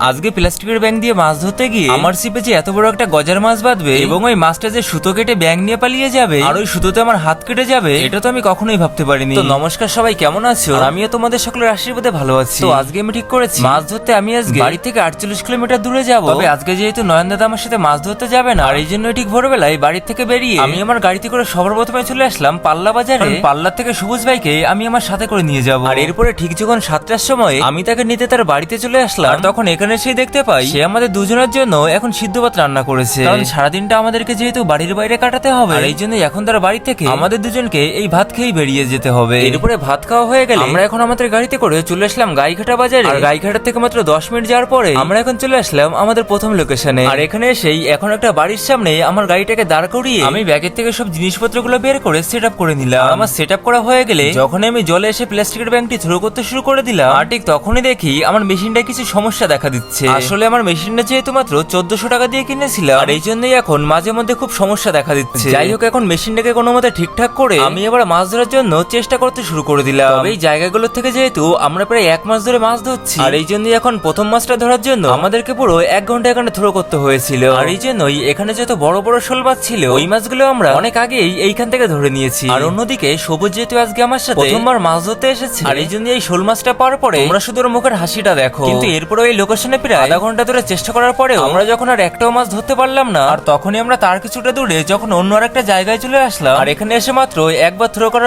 আজকে প্লাস্টিকের ব্যাং দিয়ে মাছ ধরতে গিয়ে আমার ছিপে যে এত বড় একটা গজার মাছ বাঁধবে এবং ওই মাছটা যে সুতো কেটে ব্যাং নিয়ে পালিয়ে যাবে আর ওই সুতোতে আমার হাত কেটে যাবে, এটা তো আমি কখনোই ভাবতে পারিনি। তো নমস্কার সবাই, কেমন আছো? আমিও তোমাদের সকলের আশীর্বাদে ভালো আছি। তো আজকে আমি ঠিক করেছি মাছ ধরতে আমি আজকে বাড়ি থেকে 48 কিলোমিটার দূরে যাব। তবে আজকে যেহেতু নয়ন দাদা আমার সাথে মাছ ধরতে যাবে না, আর এই জন্য ঠিক ভোরবেলায় বাড়ি থেকে বেরিয়ে আমি আমার গাড়িতে করে সবার প্রথমে চলে আসলাম পাল্লা বাজারে। পাল্লা থেকে সবুজ ভাইকে আমি আমার সাথে করে নিয়ে যাব। আর এরপরে ঠিক যখন 7টার সময় আমি তাকে নিতে তার বাড়িতে চলে আসলাম, আর তখন এখানে সেই দেখতে পাই সে আমাদের দুজনের জন্য এখন সিদ্ধ ভাত রান্না করেছে। কারণ সারাদিনটা আমাদেরকে যেহেতু বাড়ির বাইরে কাটাতে হবে, আর এই জন্য এখন তার বাড়ি থেকে আমাদের দুজনকে এই ভাত খেয়েই বেরিয়ে যেতে হবে। এরপরে ভাত খাওয়া হয়ে গেলে আমরা এখন আমাদের গাড়িতে করে চলে আসলাম গাইঘাটা বাজারে। আর গাইঘাটা থেকে মাত্র 10 মিনিট যাওয়ার পরে আমরা এখন চলে আসলাম আমাদের প্রথম লোকেশনে। আর এখানে এসেই এখন একটা বাড়ির সামনে আমার গাড়িটাকে দাঁড় করিয়ে আমি ব্যাগের থেকে সব জিনিসপত্রগুলো বের করে সেট আপ করে নিলাম। আমার সেট আপ করা হয়ে গেলে যখন আমি জলে এসে প্লাস্টিকের ব্যাগটি থ্রো করতে শুরু করে দিলাম, আর ঠিক তখনই দেখি আমার মেশিনটা কিছু সমস্যা দেখা দিচ্ছে। আসলে আমার মেশিনটা যেহেতু মাত্র 1400 টাকা দিয়ে কিনেছিলাম, আর এই জন্যই এখন মাঝে মধ্যে খুব সমস্যা দেখা দিচ্ছে। যাই হোক, এখন মেশিনটাকে কোনো মতে ঠিকঠাক করে আমি এবার মাছ ধরার জন্য চেষ্টা করতে শুরু করে দিলাম। এই জায়গাগুলো থেকে যেহেতু আমরা প্রায় 1 মাস ধরে মাছ ধরছি, আর এই জন্যই এখন প্রথম মাছটা ধরার জন্য আমাদেরকে পুরো 1 ঘন্টা এখানে থ্রো করতে হয়েছিল। আর এই জন্যই এখানে যত বড় বড় শোল মাছ ছিল ওই মাছগুলো আমরা অনেক আগেই এইখান থেকে ধরে নিয়েছি। আর অন্যদিকে সবুজ যেহেতু আজকে আমার সাথে প্রথমবার মাছ ধরতে এসেছে, আর এই জন্য এই শোল মাছটা পাওয়ার পরে তোমরা শুধু ওর মুখের হাসিটা দেখো। কিন্তু এরপরে এই লোকেশনে প্রায় আধা ঘন্টা ধরে চেষ্টা করার পরেও আমরা যখন আর একটাও মাছ ধরতে পারলাম না, আর তখনই আমরা তার কিছুটা দূরে যখন অন্য আর একটা জায়গায় চলে আসলাম, আর এখানে এসে মাত্র একবার থ্রো করার